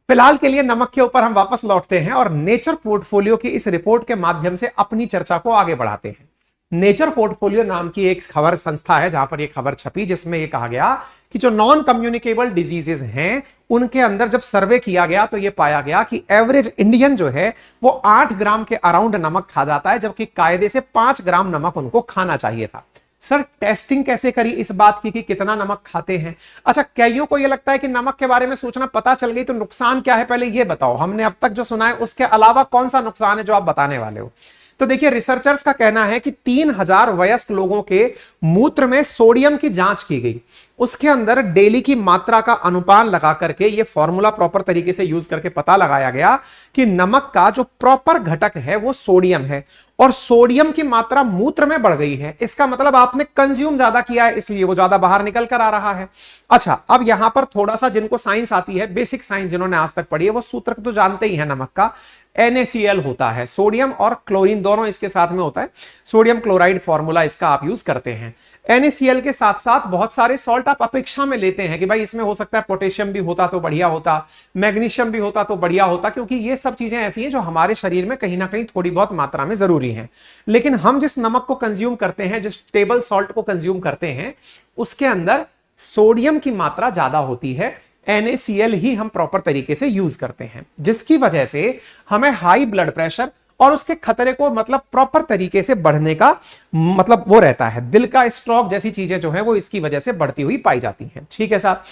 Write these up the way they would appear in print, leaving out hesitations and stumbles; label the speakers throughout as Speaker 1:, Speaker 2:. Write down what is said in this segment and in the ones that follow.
Speaker 1: फिलहाल के लिए नमक के ऊपर हम वापस लौटते हैं और नेचर पोर्टफोलियो की इस रिपोर्ट के माध्यम से अपनी चर्चा को आगे बढ़ाते हैं। नेचर पोर्टफोलियो नाम की एक खबर संस्था है जहां पर यह खबर छपी, जिसमें यह कहा गया कि जो नॉन कम्युनिकेबल डिजीजेस हैं उनके अंदर जब सर्वे किया गया तो यह पाया गया कि एवरेज इंडियन जो है वो 8 ग्राम के अराउंड नमक खा जाता है, जबकि कायदे से 5 ग्राम नमक उनको खाना चाहिए था। सर टेस्टिंग कैसे करी इस बात की कि कितना नमक खाते हैं? अच्छा, कईयों को यह लगता है कि नमक के बारे में सूचना पता चल गई तो नुकसान क्या है, पहले यह बताओ। हमने अब तक जो सुना है उसके अलावा कौन सा नुकसान है जो आप बताने वाले हो? तो देखिए, रिसर्चर्स का कहना है कि 3000 वयस्क लोगों के मूत्र में सोडियम की जांच की गई, उसके अंदर डेली की मात्रा का अनुपान लगा करके यह फॉर्मूला प्रॉपर तरीके से यूज करके पता लगाया गया कि नमक का जो प्रॉपर घटक है वो सोडियम है, और सोडियम की मात्रा मूत्र में बढ़ गई है। इसका मतलब आपने कंज्यूम ज्यादा किया है, इसलिए वो ज्यादा बाहर निकल कर आ रहा है। अच्छा, अब यहां पर थोड़ा सा जिनको साइंस आती है, बेसिक साइंस जिन्होंने आज तक पढ़ी है, वो सूत्र तो जानते ही है नमक का। NaCl होता है, सोडियम और क्लोरीन दोनों इसके साथ में होता है, सोडियम क्लोराइड फॉर्मूला इसका आप यूज करते हैं। NaCl के साथ साथ बहुत सारे सॉल्ट आप अपेक्षा में लेते हैं कि भाई इसमें हो सकता है पोटेशियम भी होता तो बढ़िया होता, मैग्नीशियम भी होता तो बढ़िया होता, क्योंकि ये सब चीजें ऐसी हैं जो हमारे शरीर में कहीं ना कहीं थोड़ी बहुत मात्रा में जरूरी हैं। लेकिन हम जिस नमक को कंज्यूम करते हैं, जिस टेबल सॉल्ट को कंज्यूम करते हैं, उसके अंदर सोडियम की मात्रा ज्यादा होती है। NaCl ही हम प्रॉपर तरीके से यूज करते हैं, जिसकी वजह से हमें हाई ब्लड प्रेशर और उसके खतरे को मतलब प्रॉपर तरीके से बढ़ने का मतलब वो रहता है, दिल का स्ट्रोक जैसी चीजें जो है वो इसकी वजह से बढ़ती हुई पाई जाती हैं। ठीक है साहब,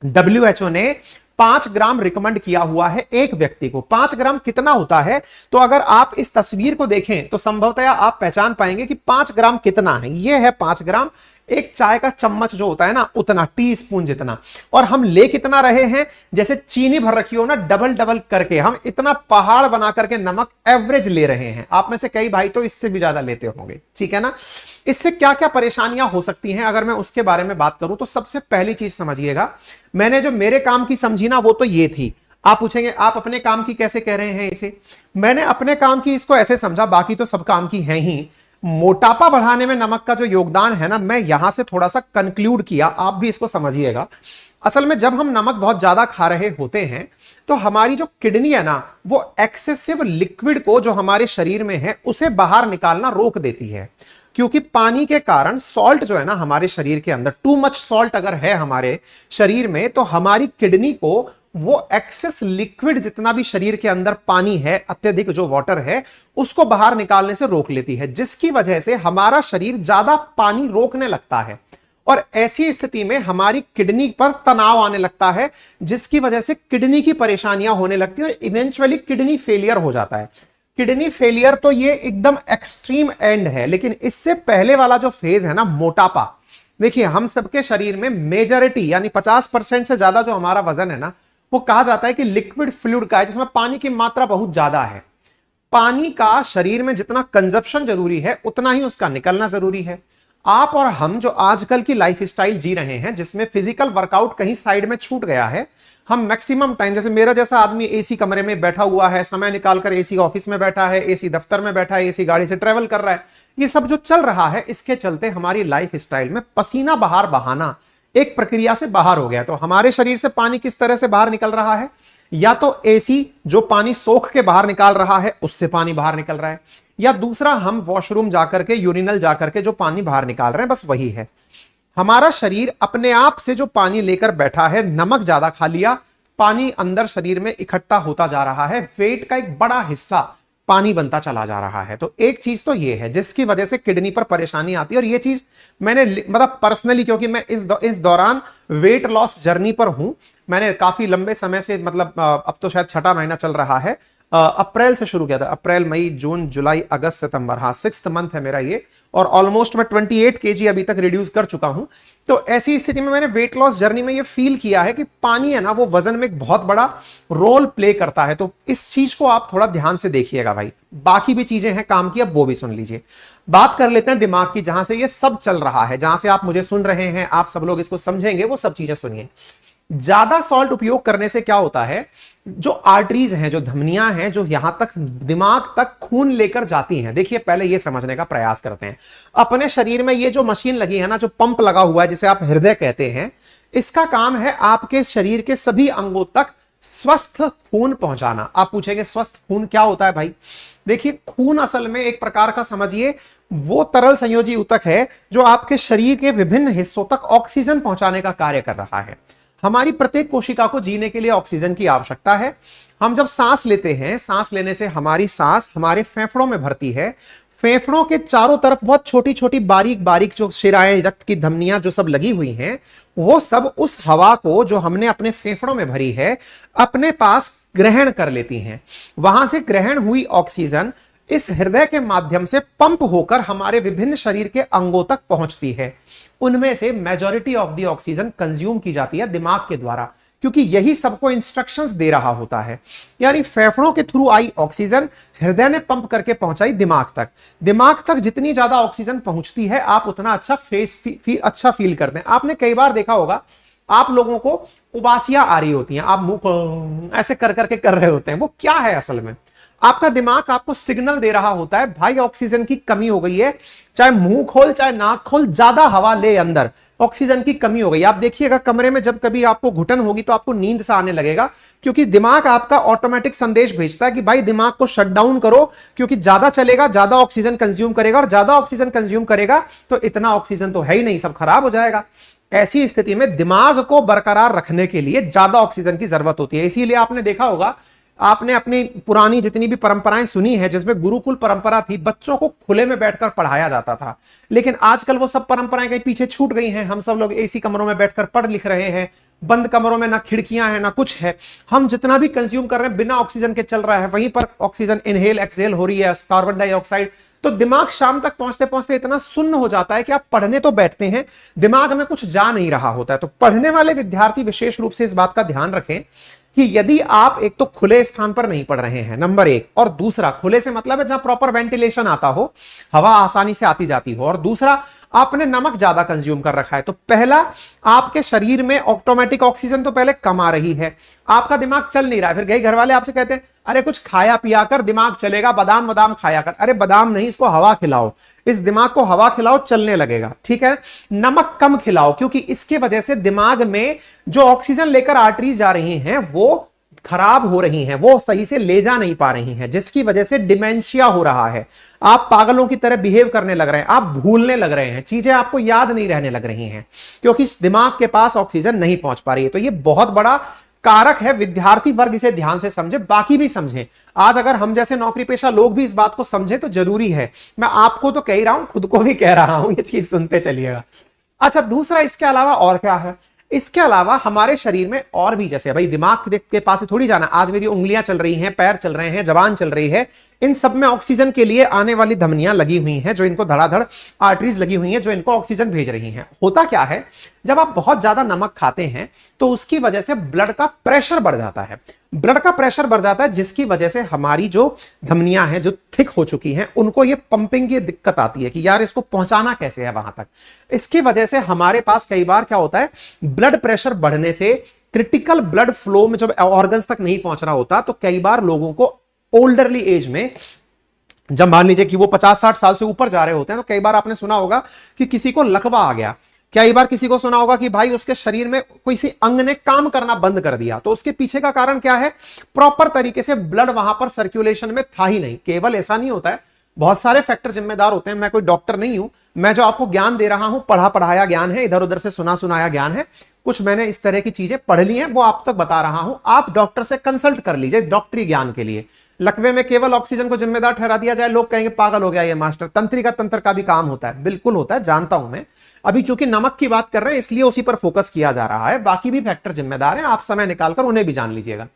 Speaker 1: WHO ने 5 ग्राम रिकमेंड किया हुआ है एक व्यक्ति को। 5 ग्राम कितना होता है? तो अगर आप इस तस्वीर को देखें तो संभवतया आप पहचान पाएंगे कि 5 ग्राम कितना है। यह है 5 ग्राम, एक चाय का चम्मच जो होता है ना उतना, टी स्पून जितना। और हम ले कितना रहे हैं? जैसे चीनी भर रखी हो ना, डबल डबल करके हम इतना पहाड़ बना करके नमक एवरेज ले रहे हैं। आप में से कई भाई तो इससे भी ज्यादा लेते होंगे, ठीक है ना। इससे क्या क्या परेशानियां हो सकती हैं अगर मैं उसके बारे में बात करूं तो सबसे पहली चीज समझिएगा, मैंने जो मेरे काम की समझी ना वो तो ये थी। आप पूछेंगे आप अपने काम की कैसे कह रहे हैं इसे? मैंने अपने काम की इसको ऐसे समझा, बाकी तो सब काम की है ही। मोटापा बढ़ाने में नमक का जो योगदान है ना, मैं यहां से थोड़ा सा कंक्लूड किया, आप भी इसको समझिएगा। असल में जब हम नमक बहुत ज्यादा खा रहे होते हैं तो हमारी जो किडनी है ना, वो एक्सेसिव लिक्विड को जो हमारे शरीर में है उसे बाहर निकालना रोक देती है। क्योंकि पानी के कारण सॉल्ट जो है ना हमारे शरीर के अंदर, टू मच सॉल्ट अगर है हमारे शरीर में, तो हमारी किडनी को वो एक्सेस लिक्विड जितना भी शरीर के अंदर पानी है, अत्यधिक जो वाटर है, उसको बाहर निकालने से रोक लेती है, जिसकी वजह से हमारा शरीर ज्यादा पानी रोकने लगता है। और ऐसी स्थिति में हमारी किडनी पर तनाव आने लगता है, जिसकी वजह से किडनी की परेशानियां होने लगती है और इवेंचुअली किडनी फेलियर हो जाता है। किडनी फेलियर तो ये एकदम एक्सट्रीम एंड है, लेकिन इससे पहले वाला जो फेज है ना, मोटापा। देखिए, हम सबके शरीर में मेजॉरिटी यानी 50% से ज्यादा जो हमारा वजन है ना, वो कहा जाता है कि लिक्विड फ्लूइड का है, जिसमें पानी की मात्रा बहुत ज्यादा है। पानी का शरीर में जितना कंजप्शन जरूरी है उतना ही उसका निकलना जरूरी है। आप और हम जो आजकल की लाइफस्टाइल जी रहे हैं, जिसमें फिजिकल वर्कआउट कहीं साइड में छूट गया है, हम मैक्सिमम टाइम, जैसे मेरा जैसा आदमी एसी कमरे में बैठा हुआ है, समय निकालकर एसी ऑफिस में बैठा है, एसी दफ्तर में बैठा है, एसी गाड़ी से ट्रेवल कर रहा है, ये सब जो चल रहा है, इसके चलते हमारी लाइफस्टाइल में पसीना बाहर बहाना एक प्रक्रिया से बाहर हो गया। तो हमारे शरीर से पानी किस तरह से बाहर निकल रहा है? या तो एसी जो पानी सोख के बाहर निकाल रहा है उससे पानी बाहर निकल रहा है, या दूसरा हम वॉशरूम जाकर के, यूरिनल जाकर के जो पानी बाहर निकाल रहे हैं, बस वही है। हमारा शरीर अपने आप से जो पानी लेकर बैठा है, नमक ज्यादा खा लिया, पानी अंदर शरीर में इकट्ठा होता जा रहा है, वेट का एक बड़ा हिस्सा पानी बनता चला जा रहा है। तो एक चीज तो ये है जिसकी वजह से किडनी पर परेशानी आती है, और ये चीज मैंने मतलब पर्सनली, क्योंकि मैं इस दौरान वेट लॉस जर्नी पर हूं, मैंने काफी लंबे समय से, मतलब अब तो शायद 6ठा महीना चल रहा है, अप्रैल से शुरू किया था, अप्रैल मई जून जुलाई अगस्त सितंबर, हाँ 6th मंथ है मेरा ये, और ऑलमोस्ट मैं 28 kg अभी तक रिड्यूस कर चुका हूं। तो ऐसी स्थिति में मैंने वेट लॉस जर्नी में ये फील किया है कि पानी है ना, वो वजन में एक बहुत बड़ा रोल प्ले करता है। तो इस चीज को आप थोड़ा ध्यान से देखिएगा भाई। बाकी भी चीजें हैं काम की, अब वो भी सुन लीजिए। बात कर लेते हैं दिमाग की, जहां से ये सब चल रहा है, जहां से आप मुझे सुन रहे हैं, आप सब लोग इसको समझेंगे, वो सब चीजें सुनिए। ज्यादा सॉल्ट उपयोग करने से क्या होता है, जो आर्टरीज हैं, जो धमनियां हैं, जो यहां तक दिमाग तक खून लेकर जाती हैं। देखिए, पहले ये समझने का प्रयास करते हैं, अपने शरीर में ये जो मशीन लगी है ना, जो पंप लगा हुआ है, जिसे आप हृदय कहते हैं, इसका काम है आपके शरीर के सभी अंगों तक स्वस्थ खून पहुंचाना। आप पूछेंगे स्वस्थ खून क्या होता है भाई? देखिए, खून असल में एक प्रकार का समझिए वो तरल संयोजी ऊतक है जो आपके शरीर के विभिन्न हिस्सों तक ऑक्सीजन पहुंचाने का कार्य कर रहा है। हमारी प्रत्येक कोशिका को जीने के लिए ऑक्सीजन की आवश्यकता है। हम जब सांस लेते हैं, सांस लेने से हमारी सांस हमारे फेफड़ों में भरती है। फेफड़ों के चारों तरफ बहुत छोटी छोटी बारीक बारीक जो शिराएं, रक्त की धमनियां जो सब लगी हुई हैं, वो सब उस हवा को जो हमने अपने फेफड़ों में भरी है अपने पास ग्रहण कर लेती हैं। वहां से ग्रहण हुई ऑक्सीजन इस हृदय के माध्यम से पंप होकर हमारे विभिन्न शरीर के अंगों तक पहुंचती है। उनमें से majority of the oxygen consume की जाती है दिमाग के द्वारा, क्योंकि यही सबको इंस्ट्रक्शंस दे रहा होता है। यानी फेफड़ों के थ्रू आई ऑक्सीजन हृदय ने पंप करके पहुंचाई दिमाग तक। दिमाग तक जितनी ज्यादा ऑक्सीजन पहुंचती है आप उतना अच्छा अच्छा फील करते हैं। आपने कई बार देखा होगा, आप लोगों को उबासियां आ रही होती हैं, आप मुंह ऐसे कर करके कर रहे होते हैं। वो क्या है? असल में आपका दिमाग आपको सिग्नल दे रहा होता है भाई ऑक्सीजन की कमी हो गई है, चाहे मुंह खोल चाहे नाक खोल, ज्यादा हवा ले अंदर, ऑक्सीजन की कमी हो गई। आप देखिएगा कमरे में जब कभी आपको घुटन होगी तो आपको नींद सा आने लगेगा, क्योंकि दिमाग आपका ऑटोमेटिक संदेश भेजता है कि भाई दिमाग को शट डाउन करो, क्योंकि ज्यादा चलेगा, ज्यादा ऑक्सीजन कंज्यूम करेगा, और ज्यादा ऑक्सीजन कंज्यूम करेगा तो इतना ऑक्सीजन तो है ही नहीं, सब खराब हो जाएगा। ऐसी स्थिति में दिमाग को बरकरार रखने के लिए ज्यादा ऑक्सीजन की जरूरत होती है। इसीलिए आपने देखा होगा, आपने अपनी पुरानी जितनी भी परंपराएं सुनी है जिसमें गुरुकुल परंपरा थी, बच्चों को खुले में बैठकर पढ़ाया जाता था। लेकिन आजकल वो सब परंपराएं कहीं पीछे छूट गई हैं। हम सब लोग एसी कमरों में बैठकर पढ़ लिख रहे हैं, बंद कमरों में ना खिड़कियां हैं ना कुछ है। हम जितना भी कंज्यूम कर रहे हैं बिना ऑक्सीजन के चल रहा है, वहीं पर ऑक्सीजन इनहेल एक्सहेल हो रही है, कार्बन डाइऑक्साइड। तो दिमाग शाम तक पहुंचते पहुंचते इतना सुन्न हो जाता है कि आप पढ़ने तो बैठते हैं, दिमाग में कुछ जा नहीं रहा होता है। तो पढ़ने वाले विद्यार्थी विशेष रूप से इस बात का ध्यान रखें कि यदि आप एक तो खुले स्थान पर नहीं पढ़ रहे हैं, नंबर एक, और दूसरा खुले से मतलब है जहां प्रॉपर वेंटिलेशन आता हो, हवा आसानी से आती जाती हो, और दूसरा आपने नमक ज्यादा कंज्यूम कर रखा है। तो पहला, आपके शरीर में ऑटोमेटिक ऑक्सीजन तो पहले कम आ रही है, आपका दिमाग चल नहीं रहा है। फिर कई घर वाले आपसे कहते हैं अरे कुछ खाया पिया कर, दिमाग चलेगा, बादाम बादाम खाया कर। अरे बादाम नहीं, इसको हवा खिलाओ, इस दिमाग को हवा खिलाओ, चलने लगेगा। ठीक है, नमक कम खिलाओ, क्योंकि इसके वजह से दिमाग में जो ऑक्सीजन लेकर आर्टरीज जा रही हैं वो खराब हो रही हैं, वो सही से ले जा नहीं पा रही हैं, जिसकी वजह से डिमेंशिया हो रहा है। आप पागलों की तरह बिहेव करने लग रहे हैं, आप भूलने लग रहे हैं, चीजें आपको याद नहीं रहने लग रही हैं, क्योंकि इस दिमाग के पास ऑक्सीजन नहीं पहुंच पा रही है। तो ये बहुत बड़ा कारक है। विद्यार्थी वर्ग इसे ध्यान से समझे, बाकी भी समझें। आज अगर हम जैसे नौकरी पेशा लोग भी इस बात को समझे तो जरूरी है। मैं आपको तो कह ही रहा हूं, खुद को भी कह रहा हूं, ये चीज सुनते चलिएगा। अच्छा, दूसरा इसके अलावा और क्या है? इसके अलावा हमारे शरीर में और भी, जैसे भाई दिमाग के पास से थोड़ी जाना, आज मेरी उंगलियां चल रही हैं, पैर चल रहे हैं, जबान चल रही है, इन सब में ऑक्सीजन के लिए आने वाली धमनियां लगी हुई हैं, जो इनको धड़ाधड़ आर्टरीज लगी हुई हैं, जो इनको ऑक्सीजन भेज रही हैं। होता क्या है, जब आप बहुत ज्यादा नमक खाते हैं तो उसकी वजह से ब्लड का प्रेशर बढ़ जाता है। ब्लड का प्रेशर बढ़ जाता है, जिसकी वजह से हमारी जो धमनियां हैं जो थिक हो चुकी हैं, उनको ये पंपिंग की दिक्कत आती है कि यार इसको पहुंचाना कैसे है वहां तक। इसकी वजह से हमारे पास कई बार क्या होता है, ब्लड प्रेशर बढ़ने से क्रिटिकल ब्लड फ्लो में जब ऑर्गन्स तक नहीं पहुंच रहा होता, तो कई बार लोगों को ओल्डरली एज में, जब मान लीजिए कि वो 50-60 साल से ऊपर जा रहे होते हैं, तो कई बार आपने सुना होगा कि किसी को लकवा आ गया। कई बार किसी को सुना होगा कि भाई उसके शरीर में कोई सी अंग ने काम करना बंद कर दिया। तो उसके पीछे का कारण क्या है? प्रॉपर तरीके से ब्लड वहां पर सर्कुलेशन में था ही नहीं। केवल ऐसा नहीं होता है, बहुत सारे फैक्टर जिम्मेदार होते हैं। मैं कोई डॉक्टर नहीं हूं, मैं जो आपको ज्ञान दे रहा हूं पढ़ा पढ़ाया ज्ञान है, इधर उधर से सुना सुनाया ज्ञान है, कुछ मैंने इस तरह की चीजें पढ़ ली हैं, वो आप तक बता रहा हूं। आप डॉक्टर से कंसल्ट कर लीजिए डॉक्टरी ज्ञान के लिए। लकवे में केवल ऑक्सीजन को जिम्मेदार ठहरा दिया जाए, लोग कहेंगे पागल हो गया ये मास्टर। तंत्रिका तंत्र का भी काम होता है, बिल्कुल होता है, जानता हूं मैं। अभी चूंकि नमक की बात कर रहे हैं इसलिए उसी पर फोकस किया जा रहा है, बाकी भी फैक्टर जिम्मेदार हैं, आप समय निकालकर उन्हें भी जान लीजिएगा।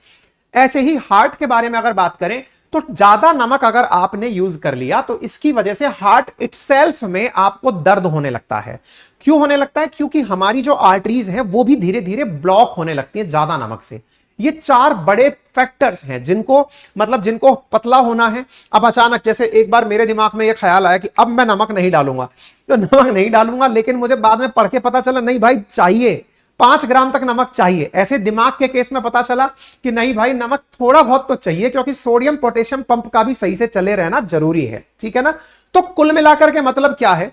Speaker 1: ऐसे ही हार्ट के बारे में अगर बात करें तो ज्यादा नमक अगर आपने यूज कर लिया तो इसकी वजह से हार्ट इटसेल्फ में आपको दर्द होने लगता है। क्यों होने लगता है? क्योंकि हमारी जो आर्टरीज हैं वो भी धीरे धीरे ब्लॉक होने लगती हैं ज्यादा नमक से। ये 4 बड़े फैक्टर्स हैं जिनको पतला होना है। अब अचानक जैसे एक बार मेरे दिमाग में ये ख्याल आया कि अब मैं नमक नहीं डालूंगा, तो नमक नहीं डालूंगा, लेकिन मुझे बाद में पढ़ के पता चला नहीं भाई चाहिए 5 ग्राम तक नमक चाहिए। ऐसे दिमाग के केस में पता चला कि नहीं भाई नमक थोड़ा बहुत तो चाहिए, क्योंकि सोडियम पोटेशियम पंप का भी सही से चले रहना जरूरी है। ठीक है ना? तो कुल मिलाकर के मतलब क्या है,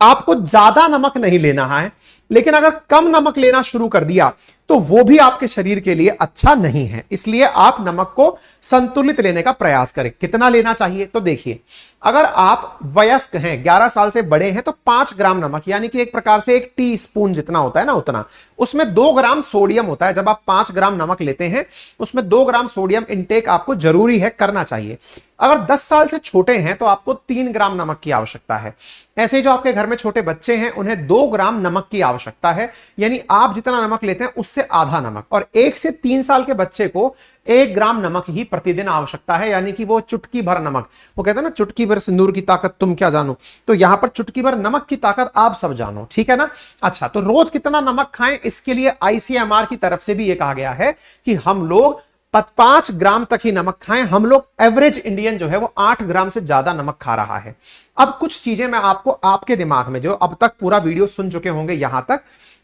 Speaker 1: आपको ज्यादा नमक नहीं लेना है, लेकिन अगर कम नमक लेना शुरू कर दिया तो वो भी आपके शरीर के लिए अच्छा नहीं है। इसलिए आप नमक को संतुलित लेने का प्रयास करें। कितना लेना चाहिए तो देखिए, अगर आप वयस्क हैं, 11 साल से बड़े हैं, तो 5 ग्राम नमक, यानी कि एक प्रकार से 1 टी स्पून जितना होता है ना, उतना, उसमें 2 ग्राम सोडियम होता है। जब आप 5 ग्राम नमक लेते हैं उसमें 2 ग्राम सोडियम इंटेक आपको जरूरी है, करना चाहिए। अगर 10 साल से छोटे हैं तो आपको 3 ग्राम नमक की आवश्यकता है। ऐसे ही जो आपके घर में छोटे बच्चे हैं उन्हें 2 ग्राम नमक की आवश्यकता है, यानी आप जितना नमक लेते हैं उससे आधा नमक। और 1 से 3 साल के बच्चे को 1 ग्राम नमक ही प्रतिदिन आवश्यकता है, यानी कि वो चुटकी भर नमक, वो कहते हैं ना चुटकी भर सिंदूर की ताकत तुम क्या जानो, तो यहां पर चुटकी भर नमक की ताकत आप सब जानो, ठीक है ना। अच्छा, तो रोज कितना नमक खाएं, इसके लिए आईसीएमआर की तरफ से भी यह कहा गया है कि हम लोग 5 ग्राम तक ही नमक खाएं। हम लोग एवरेज इंडियन जो है वो 8 ग्राम से ज्यादा नमक खा रहा है। अब कुछ चीजें मैं आपको, आपके दिमाग में जो अब तक पूरा वीडियो सुन चुके होंगे यहां तक,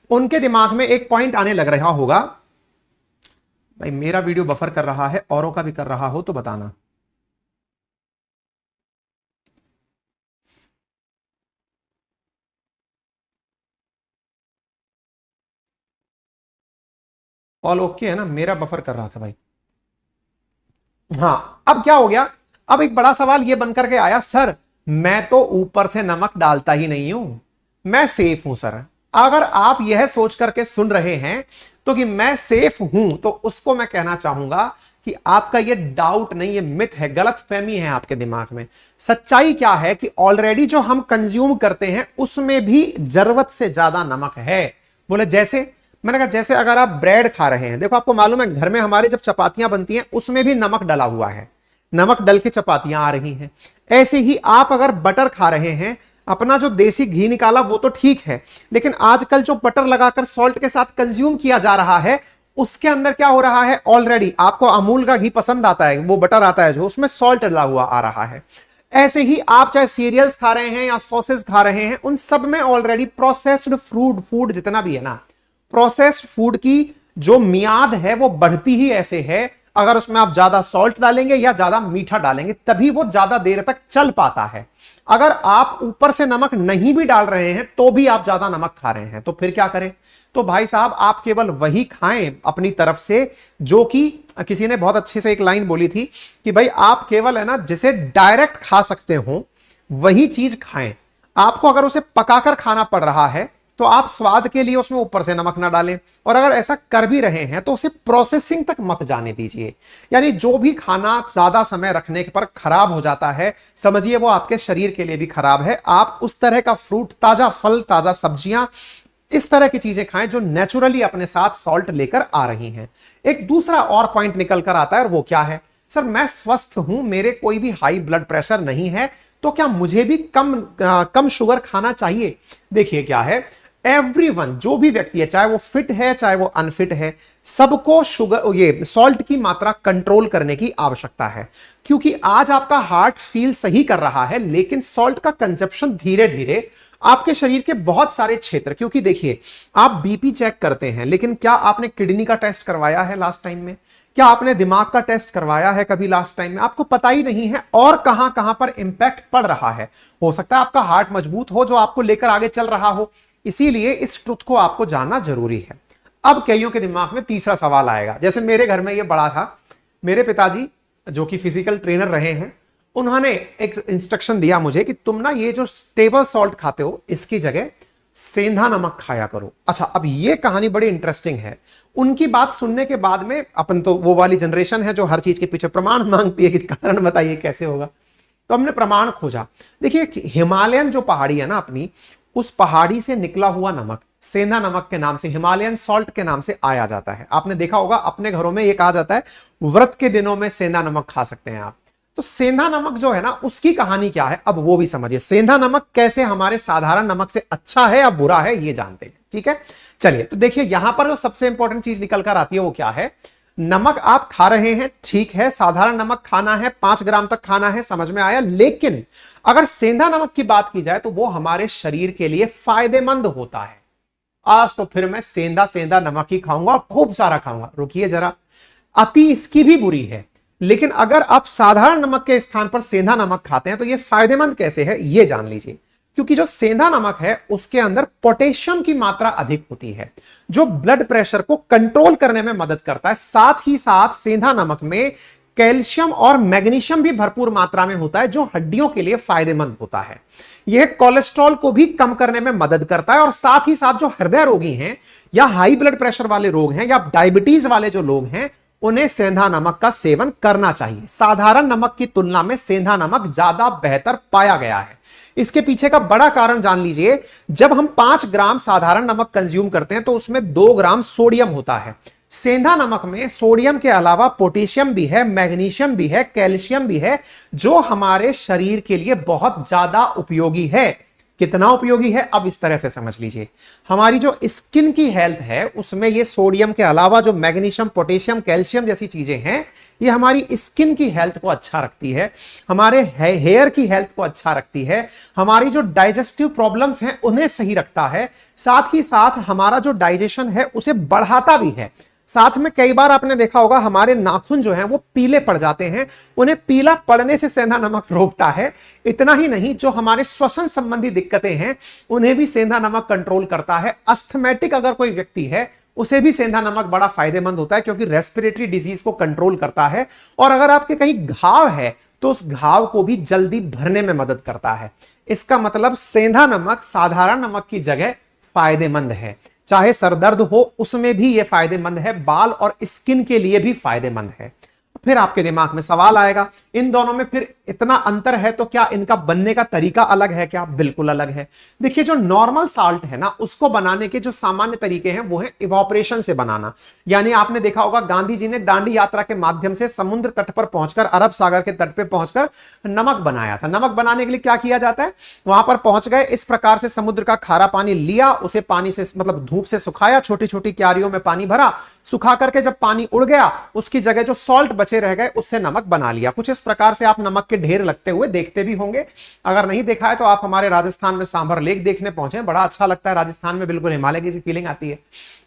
Speaker 1: उनके दिमाग में एक पॉइंट आने लग रहा होगा। भाई मेरा वीडियो बफर कर रहा है, औरों का भी कर रहा हो तो बताना। ऑल ओके है ना, मेरा बफर कर रहा था भाई। हाँ, अब क्या हो गया, अब एक बड़ा सवाल यह बनकर के आया, सर मैं तो ऊपर से नमक डालता ही नहीं हूं, मैं सेफ हूं सर। अगर आप यह सोच करके सुन रहे हैं तो कि मैं सेफ हूं, तो उसको मैं कहना चाहूंगा कि आपका यह डाउट नहीं, यह मिथ है, गलतफहमी है आपके दिमाग में। सच्चाई क्या है कि ऑलरेडी जो हम कंज्यूम करते हैं उसमें भी जरूरत से ज्यादा नमक है। बोले जैसे, मैंने कहा जैसे अगर आप ब्रेड खा रहे हैं, देखो आपको मालूम है घर में हमारे जब चपातियां बनती हैं उसमें भी नमक डला हुआ है, नमक डल के चपातियां आ रही हैं। ऐसे ही आप अगर बटर खा रहे हैं, अपना जो देसी घी निकाला वो तो ठीक है, लेकिन आजकल जो बटर लगाकर सॉल्ट के साथ कंज्यूम किया जा रहा है उसके अंदर क्या हो रहा है, ऑलरेडी आपको अमूल का घी पसंद आता है, वो बटर आता है जो उसमें सॉल्ट डला हुआ आ रहा है। ऐसे ही आप चाहे सीरियल्स खा रहे हैं या सॉसेस खा रहे हैं, उन सब में ऑलरेडी प्रोसेस्ड फूड जितना भी है ना, प्रोसेस्ड फूड की जो मियाद है वो बढ़ती ही ऐसे है, अगर उसमें आप ज्यादा सॉल्ट डालेंगे या ज्यादा मीठा डालेंगे तभी वो ज्यादा देर तक चल पाता है। अगर आप ऊपर से नमक नहीं भी डाल रहे हैं तो भी आप ज्यादा नमक खा रहे हैं, तो फिर क्या करें। तो भाई साहब आप केवल वही खाएं अपनी तरफ से, जो कि किसी ने बहुत अच्छे से एक लाइन बोली थी कि भाई आप केवल है ना जिसे डायरेक्ट खा सकते हो वही चीज खाएं। आपको अगर उसे पकाकर खाना पड़ रहा है तो आप स्वाद के लिए उसमें ऊपर से नमक ना डालें, और अगर ऐसा कर भी रहे हैं तो उसे प्रोसेसिंग तक मत जाने दीजिए। यानी जो भी खाना ज्यादा समय रखने पर खराब हो जाता है, समझिए वो आपके शरीर के लिए भी खराब है। आप उस तरह का फ्रूट, ताजा फल, ताजा सब्जियां, इस तरह की चीजें खाएं जो नेचुरली अपने साथ सॉल्ट लेकर आ रही हैं। एक दूसरा और पॉइंट निकल कर आता है, और वो क्या है, सर मैं स्वस्थ हूं, मेरे कोई भी हाई ब्लड प्रेशर नहीं है, तो क्या मुझे भी कम शुगर खाना चाहिए। देखिए क्या है, एवरीवन, जो भी व्यक्ति है, चाहे वो फिट है चाहे वो अनफिट है, सबको शुगर, ये सॉल्ट की मात्रा कंट्रोल करने की आवश्यकता है। क्योंकि आज आपका हार्ट फील सही कर रहा है, लेकिन सॉल्ट का कंजप्शन धीरे धीरे आपके शरीर के बहुत सारे क्षेत्र, क्योंकि देखिए आप बीपी चेक करते हैं, लेकिन क्या आपने किडनी का टेस्ट करवाया है लास्ट टाइम में, क्या आपने दिमाग का टेस्ट करवाया है कभी लास्ट टाइम में, आपको पता ही नहीं है और कहां कहां पर इंपैक्ट पड़ रहा है। हो सकता है आपका हार्ट मजबूत हो जो आपको लेकर आगे चल रहा हो, इसीलिए इस ट्रुथ को आपको जानना जरूरी है। अब कईयों के दिमाग में तीसरा सवाल आएगा, जैसे मेरे घर में यह बड़ा था, मेरे पिताजी जो कि फिजिकल ट्रेनर रहे हैं, उन्होंने एक इंस्ट्रक्शन दिया मुझे कि तुम ना ये जो टेबल सॉल्ट खाते हो इसकी जगह सेंधा नमक खाया करो। अच्छा, अब ये कहानी बड़ी इंटरेस्टिंग है। उनकी बात सुनने के बाद में, अपन तो वो वाली जनरेशन है जो हर चीज के पीछे प्रमाण मांगती है कि कारण बताइए कैसे होगा, तो हमने प्रमाण खोजा। देखिए हिमालयन जो पहाड़ी है ना अपनी, उस पहाड़ी से निकला हुआ नमक सेंधा नमक के नाम से, हिमालयन सॉल्ट के नाम से आया जाता है। आपने देखा होगा अपने घरों में ये कहा जाता है व्रत के दिनों में सेंधा नमक खा सकते हैं आप। तो सेंधा नमक जो है ना, उसकी कहानी क्या है अब वो भी समझिए। सेंधा नमक कैसे हमारे साधारण नमक से अच्छा है या बुरा है ये जानते हैं, ठीक है। चलिए, तो देखिए यहां पर जो सबसे इंपॉर्टेंट चीज निकल कर आती है वो क्या है, नमक आप खा रहे हैं, ठीक है, साधारण नमक खाना है, 5 ग्राम तक खाना है, समझ में आया। लेकिन अगर सेंधा नमक की बात की जाए तो वो हमारे शरीर के लिए फायदेमंद होता है। आज तो फिर मैं सेंधा सेंधा नमक ही खाऊंगा, खूब सारा खाऊंगा। रुकिए जरा, अति इसकी भी बुरी है, लेकिन अगर आप साधारण नमक के स्थान पर सेंधा नमक खाते हैं तो यह फायदेमंद कैसे है ये जान लीजिए। क्योंकि जो सेंधा नमक है उसके अंदर पोटेशियम की मात्रा अधिक होती है, जो ब्लड प्रेशर को कंट्रोल करने में मदद करता है। साथ ही साथ सेंधा नमक में कैल्शियम और मैग्नीशियम भी भरपूर मात्रा में होता है, जो हड्डियों के लिए फायदेमंद होता है। यह कोलेस्ट्रॉल को भी कम करने में मदद करता है, और साथ ही साथ जो हृदय रोगी हैं या हाई ब्लड प्रेशर वाले लोग हैं या डायबिटीज वाले जो लोग हैं, उन्हें सेंधा नमक का सेवन करना चाहिए। साधारण नमक की तुलना में सेंधा नमक ज्यादा बेहतर पाया गया है। इसके पीछे का बड़ा कारण जान लीजिए, जब हम 5 ग्राम साधारण नमक कंज्यूम करते हैं तो उसमें 2 ग्राम सोडियम होता है। सेंधा नमक में सोडियम के अलावा पोटेशियम भी है, मैग्नीशियम भी है, कैल्शियम भी है, जो हमारे शरीर के लिए बहुत ज्यादा उपयोगी है। कितना उपयोगी है अब इस तरह से समझ लीजिए। हमारी जो स्किन की हेल्थ है उसमें ये सोडियम के अलावा जो मैग्नीशियम, पोटेशियम, कैल्शियम जैसी चीजें हैं, ये हमारी स्किन की हेल्थ को अच्छा रखती है, हमारे हेयर की हेल्थ को अच्छा रखती है, हमारी जो डाइजेस्टिव प्रॉब्लम्स हैं उन्हें सही रखता है, साथ ही साथ हमारा जो डाइजेशन है उसे बढ़ाता भी है। साथ में कई बार आपने देखा होगा हमारे नाखून जो हैं वो पीले पड़ जाते हैं, उन्हें पीला पड़ने से सेंधा नमक रोकता है। इतना ही नहीं, जो हमारे श्वसन संबंधी दिक्कतें हैं उन्हें भी सेंधा नमक कंट्रोल करता है। अस्थमैटिक अगर कोई व्यक्ति है उसे भी सेंधा नमक बड़ा फायदेमंद होता है, क्योंकि रेस्पिरेटरी डिजीज को कंट्रोल करता है। और अगर आपके कहीं घाव है तो उस घाव को भी जल्दी भरने में मदद करता है। इसका मतलब सेंधा नमक साधारण नमक की जगह फायदेमंद है। चाहे सरदर्द हो उसमें भी यह फायदेमंद है, बाल और स्किन के लिए भी फायदेमंद है। फिर आपके दिमाग में सवाल आएगा, इन दोनों में फिर इतना अंतर है तो क्या इनका बनने का तरीका अलग है क्या? बिल्कुल अलग है। देखिए, जो नॉर्मल साल्ट है ना, उसको बनाने के जो सामान्य तरीके हैं वो है इवोपरेशन से बनाना। यानी आपने देखा होगा गांधी जी ने दांडी यात्रा के माध्यम से समुद्र तट पर पहुंचकर, अरब सागर के तट पर पहुंचकर नमक बनाया था। नमक बनाने के लिए क्या किया जाता है, वहां पर पहुंच गए, इस प्रकार से समुद्र का खारा पानी लिया, उसे पानी से मतलब धूप से सुखाया, छोटी छोटी क्यारियों में पानी भरा, सुखा करके जब पानी उड़ गया उसकी जगह जो सॉल्ट बचे रह गए उससे नमक बना लिया। कुछ इस प्रकार से आप नमक के ढेर लगते हुए देखते भी होंगे। अगर नहीं देखा है तो आप हमारे राजस्थान में सांभर लेक देखने पहुंचे, बड़ा अच्छा लगता है। राजस्थान में बिल्कुल हिमालय की सी फीलिंग आती है।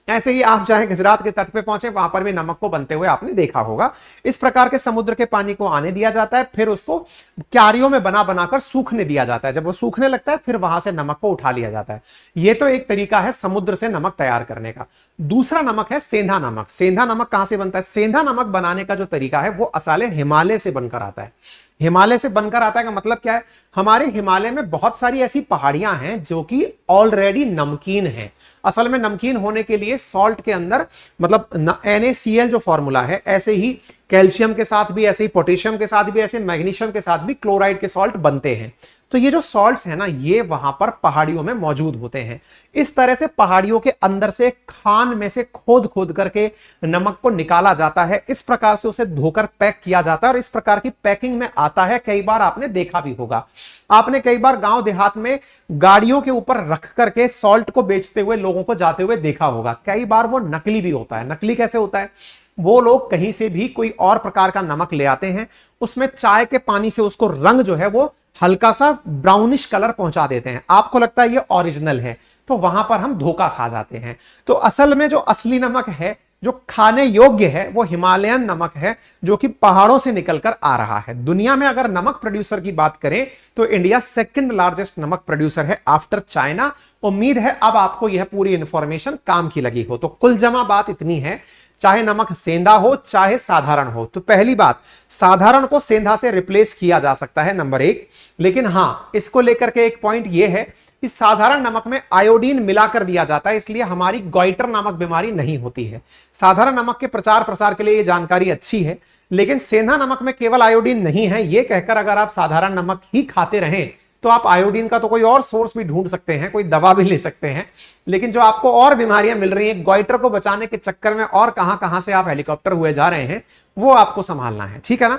Speaker 1: ऐसे ही आप चाहे गुजरात के तट पे पहुंचे, वहां पर भी नमक को बनते हुए आपने देखा होगा। इस प्रकार के समुद्र के पानी को आने दिया जाता है, फिर उसको क्यारियों में बना बनाकर सूखने दिया जाता है। जब वो सूखने लगता है फिर वहां से नमक को उठा लिया जाता है। ये तो एक तरीका है समुद्र से नमक तैयार करने का। दूसरा नमक है सेंधा नमक। सेंधा नमक कहां से बनता है? सेंधा नमक बनाने का जो तरीका है वो असाले हिमालय से बनकर आता है। हिमालय से बनकर आता है का मतलब क्या है? हमारे हिमालय में बहुत सारी ऐसी पहाड़ियां हैं जो कि ऑलरेडी नमकीन हैं। असल में नमकीन होने के लिए सॉल्ट के अंदर मतलब NaCl जो फॉर्मूला है, ऐसे ही कैल्शियम के साथ भी, ऐसे ही पोटेशियम के साथ भी, ऐसे मैग्नीशियम के साथ भी क्लोराइड के सॉल्ट बनते हैं। तो ये जो सॉल्ट्स है ना, ये वहां पर पहाड़ियों में मौजूद होते हैं। इस तरह से पहाड़ियों के अंदर से खान में से खोद खोद करके नमक को निकाला जाता है। इस प्रकार से उसे धोकर पैक किया जाता है और इस प्रकार की पैकिंग में आता है। कई बार आपने देखा भी होगा, आपने कई बार गांव देहात में गाड़ियों के ऊपर रख करके सॉल्ट को बेचते हुए लोगों को जाते हुए देखा होगा। कई बार वो नकली भी होता है। नकली कैसे होता है? वो लोग कहीं से भी कोई और प्रकार का नमक ले आते हैं, उसमें चाय के पानी से उसको रंग जो है वो हल्का सा ब्राउनिश कलर पहुंचा देते हैं। आपको लगता है ये ओरिजिनल है, तो वहां पर हम धोखा खा जाते हैं। तो असल में जो असली नमक है, जो खाने योग्य है, वो हिमालयन नमक है, जो कि पहाड़ों से निकलकर आ रहा है। दुनिया में अगर नमक प्रोड्यूसर की बात करें तो इंडिया सेकंड लार्जेस्ट नमक प्रोड्यूसर है आफ्टर चाइना। उम्मीद है अब आपको यह पूरी इंफॉर्मेशन काम की लगी हो। तो कुल जमा बात इतनी है, चाहे नमक सेंधा हो चाहे साधारण हो, तो पहली बात, साधारण को सेंधा से रिप्लेस किया जा सकता है, नंबर 1। लेकिन हां, इसको लेकर के एक पॉइंट यह है कि साधारण नमक में आयोडीन मिलाकर दिया जाता है, इसलिए हमारी गॉइटर नामक बीमारी नहीं होती है। साधारण नमक के प्रचार प्रसार के लिए यह जानकारी अच्छी है, लेकिन सेंधा नमक में केवल आयोडीन नहीं है। यह कहकर अगर आप साधारण नमक ही खाते रहें तो आप आयोडीन का तो कोई और सोर्स भी ढूंढ सकते हैं, कोई दवा भी ले सकते हैं, लेकिन जो आपको और बीमारियां मिल रही हैं गॉइटर को बचाने के चक्कर में, और कहां कहां से आप हेलीकॉप्टर हुए जा रहे हैं, वो आपको संभालना है। ठीक है ना?